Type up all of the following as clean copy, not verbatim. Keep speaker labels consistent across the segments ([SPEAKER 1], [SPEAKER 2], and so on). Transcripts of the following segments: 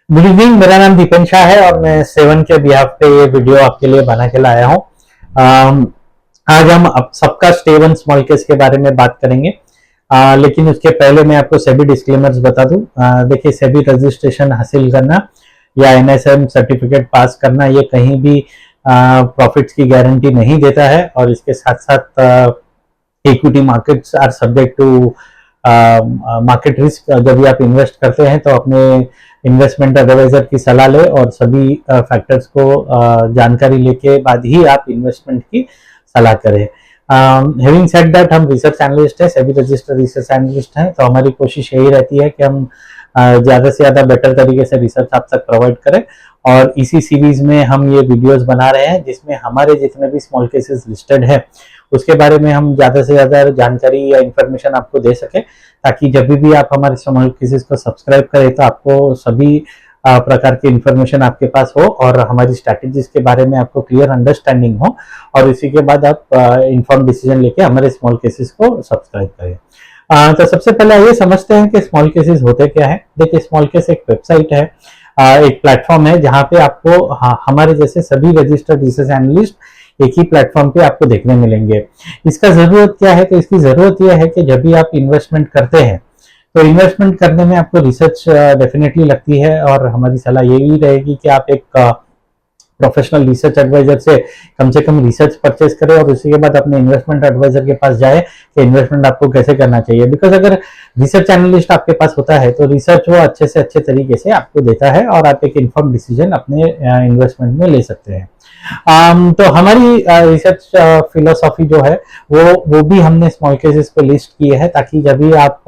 [SPEAKER 1] Good evening. मेरा नाम दीपन शाह है और मैं सेवन के बिहाफ पे ये वीडियो आपके लिए बना के लाया हूँ। आज हम सबका स्टे वन स्मॉल केस के बारे में बात करेंगे। लेकिन उसके पहले मैं आपको सेबी डिस्क्लेमर्स बता दूं। देखिए, सेबी रजिस्ट्रेशन हासिल करना या एनएसएम सर्टिफिकेट पास करना ये कहीं भी प्रॉफिट्स की गारंटी नहीं देता है, और इसके साथ साथ equity markets are subject to market risk. जब भी आप इन्वेस्ट करते हैं तो अपने इन्वेस्टमेंट एडवाइजर की सलाह ले और सभी फैक्टर्स को जानकारी लेके बाद ही आप इन्वेस्टमेंट की सलाह करें। हैविंग सेड दैट, हम रिसर्च एनालिस्ट है, सेबी रजिस्टर्ड रिसर्च एनालिस्ट हैं, तो हमारी कोशिश यही रहती है कि हम ज़्यादा से ज़्यादा बेटर तरीके से रिसर्च आप तक प्रोवाइड करें। और इसी सीरीज में हम ये वीडियोस बना रहे हैं जिसमें हमारे जितने भी स्मॉल केसेस लिस्टेड है उसके बारे में हम ज़्यादा से ज़्यादा जानकारी या इन्फॉर्मेशन आपको दे सके, ताकि जब भी आप हमारे स्मॉल केसेस को सब्सक्राइब करें तो आपको सभी प्रकार की इन्फॉर्मेशन आपके पास हो और हमारी स्ट्रैटेजीज के बारे में आपको क्लियर अंडरस्टैंडिंग हो, और इसी के बाद आप इन्फॉर्म डिसीजन लेके हमारे स्मॉल केसेस को सब्सक्राइब करें। तो सबसे पहले ये समझते हैं कि स्मॉल केसेस होते क्या है। देखिए, स्मॉल केस एक वेबसाइट है, एक प्लेटफॉर्म है जहाँ पे आपको हमारे जैसे सभी रजिस्टर्ड रिसर्च एनालिस्ट एक ही प्लेटफॉर्म पे आपको देखने मिलेंगे। इसका जरूरत क्या है? तो इसकी जरूरत यह है कि जब भी आप इन्वेस्टमेंट करते हैं तो इन्वेस्टमेंट करने में आपको रिसर्च डेफिनेटली लगती है, और हमारी सलाह यही रहेगी कि आप एक प्रोफेशनल रिसर्च एडवाइजर से कम रिसर्च परचेज करें और उसी के बाद अपने इन्वेस्टमेंट एडवाइजर के पास जाए कि इन्वेस्टमेंट आपको कैसे करना चाहिए। बिकॉज अगर रिसर्च एनालिस्ट आपके पास होता है तो रिसर्च वो अच्छे से अच्छे तरीके से आपको देता है और आप एक इन्फॉर्म डिसीजन अपने इन्वेस्टमेंट में ले सकते हैं। तो हमारी रिसर्च फिलोसॉफी जो है वो भी हमने स्मॉल केसेस पे लिस्ट की है, ताकि जब भी आप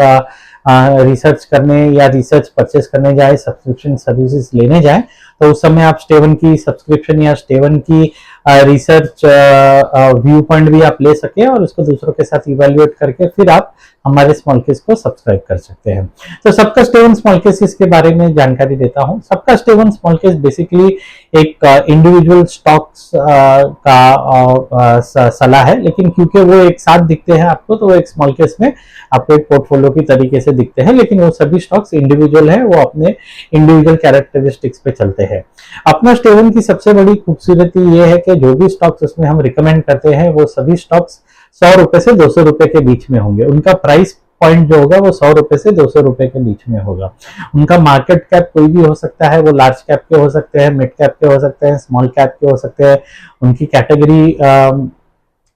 [SPEAKER 1] रिसर्च करने या रिसर्च परचेस करने जाए, सब्सक्रिप्शन सर्विसेज लेने जाए, तो उस समय आप स्टेवन की सब्सक्रिप्शन या स्टेवन की रिसर्च व्यू पॉइंट भी आप ले सके और उसको दूसरों के साथ इवेल्युएट करके फिर आप हमारे स्मॉल केस को सब्सक्राइब कर सकते हैं। तो सबका स्टेवन स्मॉल केसेस के बारे में जानकारी देता हूं। सबका स्टेवन स्मॉल केस बेसिकली एक इंडिविजुअल स्टॉक्स का सलाह है, लेकिन क्योंकि वो एक साथ दिखते हैं आपको तो वो एक स्मॉल केस में आपको एक पोर्टफोलियो की तरीके से दिखते हैं, लेकिन वो सभी स्टॉक्स इंडिविजुअल है, वो अपने इंडिविजुअल कैरेक्टरिस्टिक्स पे चलते हैं। अपना स्टेवन की सबसे बड़ी खूबसूरती ये है कि जो भी स्टॉक्स उसमें हम रिकमेंड करते हैं वो सभी स्टॉक्स 100 रुपए से 200 रुपए के बीच में होंगे। उनका प्राइस पॉइंट जो होगा वो 100 रुपए से 200 रुपए के बीच में होगा। उनका मार्केट कैप कोई भी हो सकता है, वो लार्ज कैप के हो सकते हैं, मिड कैप के हो सकते हैं, स्मॉल कैप के हो सकते हैं। उनकी कैटेगरी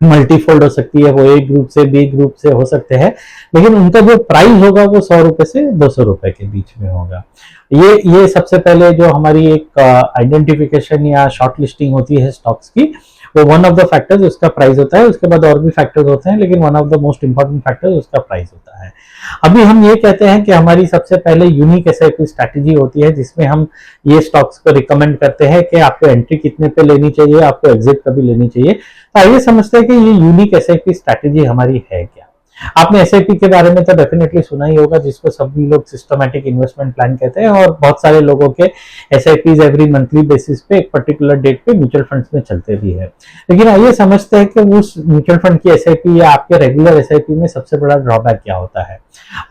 [SPEAKER 1] मल्टीफोल्ड हो सकती है, वो ए ग्रुप से बी ग्रुप से हो सकते हैं, लेकिन उनका जो प्राइस होगा वो 100 रुपए से 200 रुपए के बीच में होगा। ये सबसे पहले जो हमारी एक आइडेंटिफिकेशन या शॉर्ट लिस्टिंग होती है स्टॉक्स की, वो वन ऑफ द फैक्टर्स उसका प्राइस होता है। उसके बाद और भी फैक्टर्स होते हैं, लेकिन one of the most important factors उसका प्राइस होता है। अभी हम ये कहते हैं कि हमारी सबसे पहले यूनिक एसआईपी स्ट्रैटेजी होती है जिसमें हम ये स्टॉक्स को रिकमेंड करते हैं कि आपको एंट्री कितने पे लेनी चाहिए, आपको एग्जिट कभी लेनी चाहिए। तो आइए समझते हैं कि ये यूनिक एसआईपी स्ट्रैटेजी हमारी है क्या। आपने एसआईपी के बारे में तो डेफिनेटली सुना ही होगा, जिसको सभी लोग सिस्टमैटिक इन्वेस्टमेंट प्लान कहते हैं, और बहुत सारे लोगों के एसआईपीज एवरी मंथली बेसिस पे एक पर्टिकुलर डेट पे म्यूचुअल फंड्स में चलते भी है। लेकिन आइए समझते हैं कि उस म्यूचुअल फंड की एसआईपी या आपके रेगुलर एसआईपी में सबसे बड़ा ड्रॉबैक क्या होता है।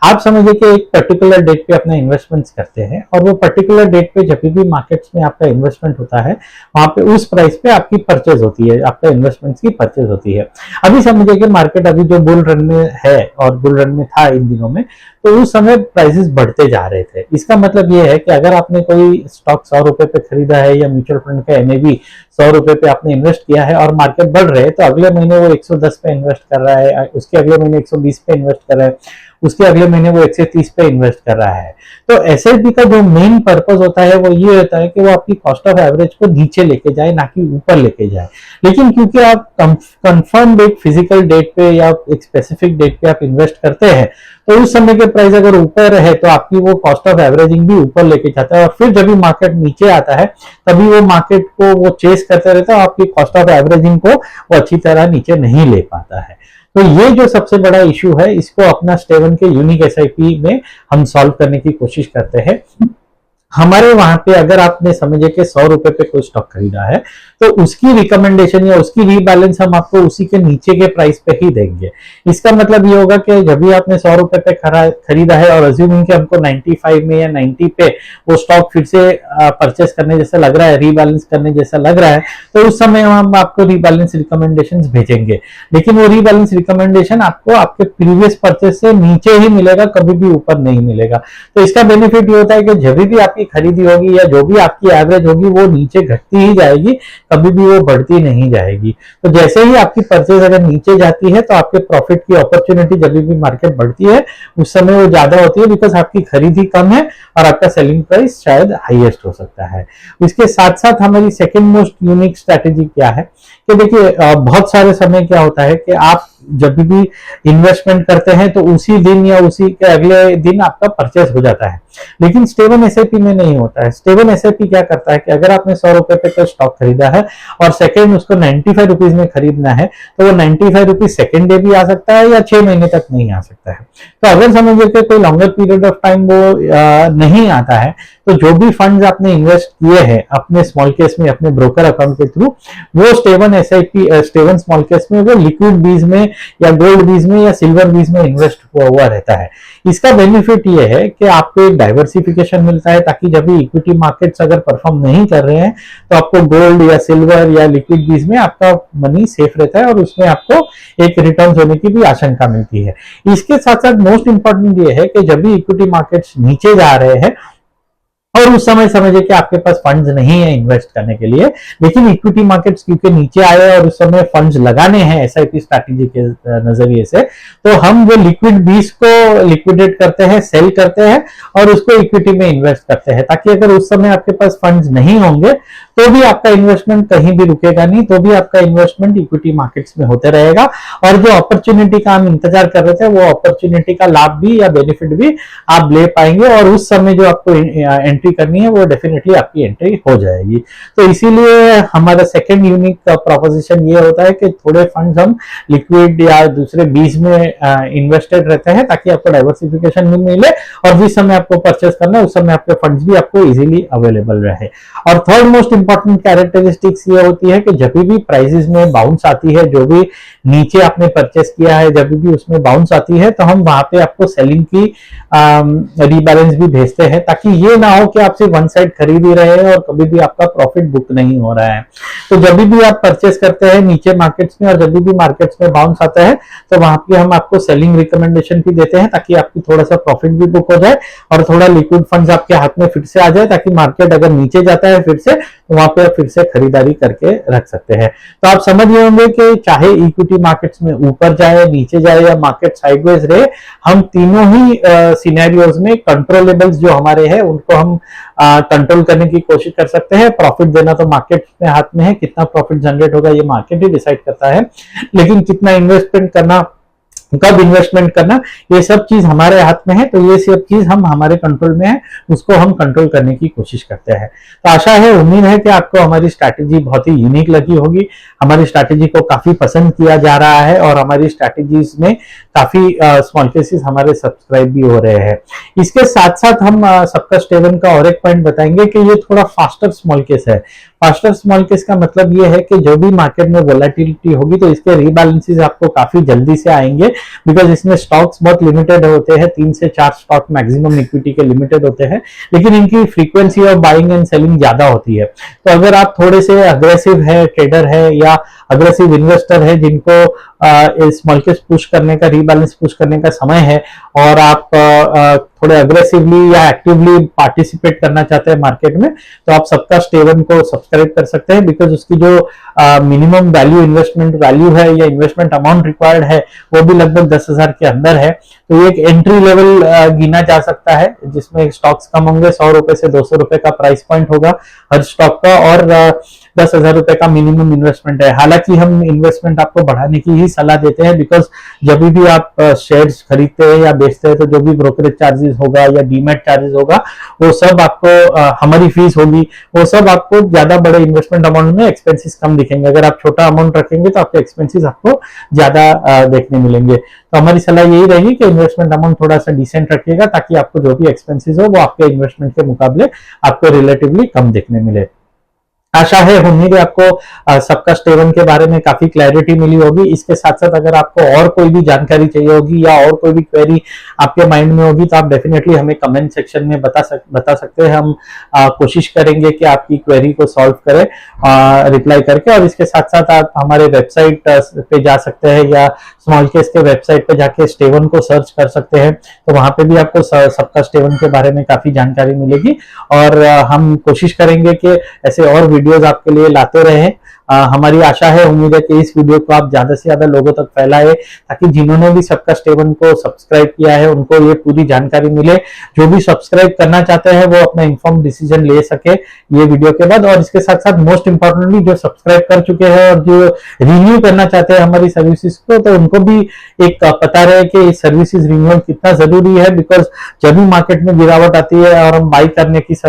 [SPEAKER 1] आप समझिए कि एक पर्टिकुलर डेट पे अपने इन्वेस्टमेंट्स करते हैं और वो पर्टिकुलर डेट पे जब भी मार्केट्स में आपका इन्वेस्टमेंट होता है वहां पे उस प्राइस पे आपकी परचेज होती है, आपका इन्वेस्टमेंट्स की परचेज होती है। अभी समझिए कि मार्केट अभी जो बुल रन में है और बुल रन में था इन दिनों में, तो उस समय प्राइसेस बढ़ते जा रहे थे। इसका मतलब ये है कि अगर आपने कोई स्टॉक 100 रुपए पे खरीदा है या म्यूचुअल फंड का एनएवी 100 रुपए पे आपने इन्वेस्ट किया है और मार्केट बढ़ रहे हैं, तो अगले महीने वो 110 पे इन्वेस्ट कर रहा है, उसके अगले महीने 120 पे इन्वेस्ट कर रहा है, उसके अगले महीने वो 130 पे इन्वेस्ट कर रहा है। तो एसआईपी का जो मेन पर्पस होता है वो ये होता है कि वो आपकी कॉस्ट ऑफ एवरेज को नीचे लेके जाए, ना कि ऊपर लेके जाए। लेकिन क्योंकि आप कंफर्म एक फिजिकल डेट पे या एक स्पेसिफिक डेट पे आप इन्वेस्ट करते हैं, तो उस समय के प्राइस अगर ऊपर है तो आपकी वो कॉस्ट ऑफ एवरेजिंग भी ऊपर लेके जाता है, और फिर जब भी मार्केट नीचे आता है तभी वो मार्केट को वो चेस करते रहता है, आपकी कॉस्ट ऑफ एवरेजिंग को वो अच्छी तरह नीचे नहीं ले पाता है। तो ये जो सबसे बड़ा इश्यू है, इसको अपना स्टेवन के यूनिक एसआईपी में हम सॉल्व करने की कोशिश करते हैं। हमारे वहां पे अगर आपने समझे कि 100 रुपए पे कोई स्टॉक खरीदा है तो उसकी रिकमेंडेशन या उसकी रीबैलेंस हम आपको उसी के नीचे के प्राइस पे ही देंगे। इसका मतलब ये होगा कि जब भी आपने 100 रुपए पे खरीदा है और अज्यूमिंग कि हमको 95 में या 90 पे वो स्टॉक फिर से परचेस करने जैसा लग रहा है, रीबैलेंस करने जैसा लग रहा है, तो उस समय हम आपको रीबैलेंस रिकमेंडेशन भेजेंगे। लेकिन वो रीबैलेंस रिकमेंडेशन आपको आपके प्रीवियस परचेस से नीचे ही मिलेगा, कभी भी ऊपर नहीं मिलेगा। तो इसका बेनिफिट ये होता है कि जब भी आपकी खरीदी होगी या जो भी आपकी एवरेज होगी वो नीचे घटती ही जाएगी, कभी भी वो बढ़ती नहीं जाएगी। तो जैसे ही आपकी परचेज अगर नीचे जाती है तो आपके प्रॉफिट की अपॉर्चुनिटी जब भी मार्केट बढ़ती है उस समय वो ज्यादा होती है, बिकॉज आपकी खरीदी कम है और आपका सेलिंग प्राइस शायद हाईएस्ट हो सकता है। इसके साथ साथ हमारी सेकेंड मोस्ट यूनिक स्ट्रैटेजी क्या है कि देखिए, बहुत सारे समय क्या होता है कि आप जब भी इन्वेस्टमेंट करते हैं तो उसी दिन या उसी के अगले दिन आपका परचेस हो जाता है, लेकिन स्टेबल एसआईपी में नहीं होता है। स्टेबल एसआईपी क्या करता है कि अगर आपने 100 रुपए पे कोई स्टॉक खरीदा है और सेकेंड उसको 95 रुपीज में खरीदना है तो वो 95 रुपीज सेकेंड डे भी आ सकता है या 6 महीने तक नहीं आ सकता है। तो अगर समझिए कि कोई लॉन्गर पीरियड ऑफ टाइम वो नहीं आता है तो जो भी फंड्स आपने इन्वेस्ट किए हैं अपने स्मॉल केस में अपने ब्रोकर अकाउंट के थ्रू, वो stable SIP stable small case में वो लिक्विड बीज में या गोल्ड बीज में या सिल्वर बीज में इन्वेस्ट हुआ रहता है। इसका बेनिफिट ये है कि आपको एक डाइवर्सिफिकेशन मिलता है, ताकि जब भी इक्विटी मार्केट्स अगर परफॉर्म नहीं कर रहे हैं तो आपको गोल्ड या सिल्वर या लिक्विड बीज में आपका मनी सेफ रहता है और उसमें आपको एक रिटर्न होने की भी आशंका मिलती है। इसके साथ साथ मोस्ट इंपॉर्टेंट ये है कि जब भी इक्विटी मार्केट्स नीचे जा रहे हैं और उस समय समझिए कि आपके पास फंड्स नहीं है इन्वेस्ट करने के लिए, लेकिन इक्विटी मार्केट्स क्योंकि नीचे आए और उस समय फंड्स लगाने हैं एसआईपी स्ट्रैटेजी के नजरिए से, तो हम वो लिक्विड बीज को लिक्विडेट करते हैं, सेल करते हैं और उसको इक्विटी में इन्वेस्ट करते हैं, ताकि अगर उस समय आपके पास फंड्स नहीं होंगे तो भी आपका इन्वेस्टमेंट कहीं भी रुकेगा नहीं, तो भी आपका इन्वेस्टमेंट इक्विटी मार्केट्स में होते रहेगा और जो अपॉर्चुनिटी का हम इंतजार कर रहे थे वो अपॉर्चुनिटी का लाभ भी या बेनिफिट भी आप ले पाएंगे और उस समय जो आपको एंट्री करनी है वो डेफिनेटली आपकी एंट्री हो जाएगी। तो इसीलिए हमारा सेकंड यूनिक प्रोपोजिशन ये होता है कि थोड़े फंड्स हम लिक्विड या दूसरे बीज में इन्वेस्टेड रहते हैं ताकि आपको डाइवर्सिफिकेशन भी मिले और जिस समय आपको परचेस करना है उस समय आपके फंड्स भी आपको इजीली अवेलेबल रहे। और थर्ड मोस्ट इंपॉर्टेंट कैरेक्टरिस्टिक्स ये होती है कि जब भी प्राइसेस में बाउंस आती है, जो भी नीचे आपने परचेस किया है जब भी उसमें बाउंस आती है तो हम वहां पे आपको सेलिंग की रीबैलेंस भी भेजते हैं, ताकि ये ना हो कि आप सिर्फ वन साइड खरीद ही रहे हैं और कभी भी आपका प्रॉफिट बुक नहीं हो रहा है। तो जब भी आप परचेस करते हैं नीचे मार्केट्स में और जब भी मार्केट्स में बाउंस आता है तो वहां पे हम आपको सेलिंग रिकमेंडेशन भी देते हैं, ताकि आपकी थोड़ा सा प्रॉफिट भी बुक हो जाए और थोड़ा लिक्विड फंड्स आपके हाथ में फिर से आ जाए, ताकि मार्केट अगर नीचे जाता है फिर से तो वहां पे आप फिर से खरीदारी करके रख सकते हैं। तो आप समझ गए होंगे कि चाहे इक्विटी मार्केट्स में ऊपर जाए, नीचे जाए या मार्केट साइडवेज रहे, हम तीनों ही सिनेरियोज में कंट्रोलेबल्स जो हमारे हैं उनको हम कंट्रोल करने की कोशिश कर सकते हैं। प्रॉफिट देना तो मार्केट में हाथ में है, कितना प्रॉफिट जनरेट होगा ये मार्केट ही डिसाइड करता है, लेकिन कितना इन्वेस्टमेंट करना, कब इन्वेस्टमेंट करना, ये सब चीज हमारे हाथ में है। तो ये सब चीज हम हमारे कंट्रोल में है, उसको हम कंट्रोल करने की कोशिश करते हैं। तो आशा है, उम्मीद है कि आपको हमारी स्ट्रैटेजी बहुत ही यूनिक लगी होगी। हमारी स्ट्रैटेजी को काफी पसंद किया जा रहा है और हमारी स्ट्रैटेजीज में काफी स्मॉल केसेस हमारे सब्सक्राइब भी हो रहे हैं। इसके साथ साथ हम सबका स्टेवन का और एक पॉइंट बताएंगे कि ये थोड़ा फास्टर स्मॉल केस है। फास्टर स्मॉल केस का मतलब ये है कि जो भी मार्केट में वोलेटिलिटी होगी तो इसके रीबैलेंसेस आपको काफी जल्दी से आएंगे, बिकॉज इसमें स्टॉक्स बहुत लिमिटेड होते हैं, 3 से 4 स्टॉक मैक्सिमम इक्विटी के लिमिटेड होते हैं, लेकिन इनकी frequency of buying and selling ज्यादा होती है। तो अगर आप थोड़े से अग्रेसिव है, ट्रेडर है या अग्रेसिव इन्वेस्टर है जिनको स्मॉल केस पुश करने का, रीबैलेंस पुश करने का समय है और आप थोड़े अग्रेसिवली या एक्टिवली पार्टिसिपेट करना चाहते हैं मार्केट में, तो आप सबका स्टेवन को सब्सक्राइब कर सकते हैं, बिकॉज उसकी जो मिनिमम वैल्यू, इन्वेस्टमेंट वैल्यू है या इन्वेस्टमेंट अमाउंट रिक्वायर्ड है वो भी लगभग 10,000 के अंदर है। तो ये एक एंट्री लेवल गिना जा सकता है जिसमें स्टॉक्स कम होंगे, 100 रुपए से 200 रुपए का प्राइस पॉइंट होगा हर स्टॉक का और 10,000 रुपए का मिनिमम इन्वेस्टमेंट है। हालांकि हम इन्वेस्टमेंट आपको बढ़ाने की ही सलाह देते हैं, बिकॉज जब भी आप शेयर्स खरीदते हैं या बेचते हैं तो जो भी ब्रोकरेज चार्जेस होगा या डीमैट चार्जेस होगा वो सब आपको, हमारी फीस होगी, वो सब आपको ज्यादा बड़े इन्वेस्टमेंट अमाउंट में एक्सपेंसेस कम दिखेंगे। अगर आप छोटा अमाउंट रखेंगे तो आपके एक्सपेंसेस आपको ज्यादा देखने मिलेंगे। तो हमारी सलाह यही रहेगी कि इन्वेस्टमेंट अमाउंट थोड़ा सा डिसेंट रखिएगा, ताकि आपको जो भी एक्सपेंसेस हो वो आपके इन्वेस्टमेंट के मुकाबले आपको रिलेटिवली कम देखने मिले। आशा है, उम्मीद है आपको सबका स्टे1 के बारे में काफी क्लैरिटी मिली होगी। इसके साथ साथ अगर आपको और कोई भी जानकारी चाहिए होगी या और कोई भी क्वेरी आपके माइंड में होगी तो आप डेफिनेटली हमें कमेंट सेक्शन में बता सकते हैं। हम कोशिश करेंगे कि आपकी क्वेरी को सॉल्व करें रिप्लाई करके। और इसके साथ साथ आप हमारे वेबसाइट पे जा सकते हैं या स्मॉल केस के वेबसाइट पे जाके स्टे1 को सर्च कर सकते हैं, तो वहां पे भी आपको सबका स्टे1 के बारे में काफी जानकारी मिलेगी। और हम कोशिश करेंगे कि ऐसे और वीडियोस आपके लिए लाते रहें। हमारी आशा है, उम्मीद है कि इस वीडियो को आप ज्यादा से ज्यादा लोगों तक फैलाएं, ताकि जिन्होंने भी सबका स्टे1 को सब्सक्राइब किया है उनको ये पूरी जानकारी मिले। जो भी सब्सक्राइब करना चाहते हैं वो अपना इन्फॉर्म डिसीजन ले सके ये वीडियो के बाद। और इसके साथ साथ मोस्ट इंपॉर्टेंटली जो सब्सक्राइब कर चुके हैं और जो रिन्यू करना चाहते हैं हमारी सर्विसेज को, तो उनको भी एक पता रहे कि सर्विसेज रिन्यूअल कितना जरूरी है। बिकॉज जब भी मार्केट में गिरावट आती है और हम बाई करने की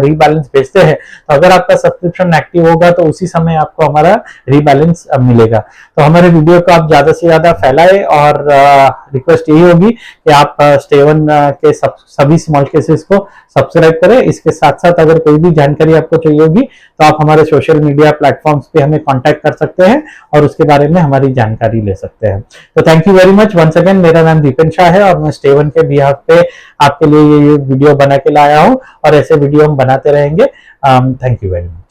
[SPEAKER 1] रीबैलेंस भेजते हैं, तो अगर आपका सब्सक्रिप्शन एक्टिव होगा तो उसी समय आपको हमारा रीबैलेंस मिलेगा। तो हमारे वीडियो को आप ज्यादा से ज्यादा फैलाएं। और रिक्वेस्ट यही होगी कि आप स्टे1 के सभी स्मॉल केसेस को सब्सक्राइब करें। इसके साथ साथ अगर कोई भी जानकारी आपको चाहिए होगी तो आप हमारे सोशल मीडिया प्लेटफॉर्म्स पे हमें कांटेक्ट कर सकते हैं और उसके बारे में हमारी जानकारी ले सकते हैं। तो thank you very much once again. मेरा नाम दीपेन शाह है और मैं स्टे1 के बिहाफ पे आपके लिए ये वीडियो बना के लाया हूं और ऐसे वीडियो हम बनाते रहेंगे। Thank you very much.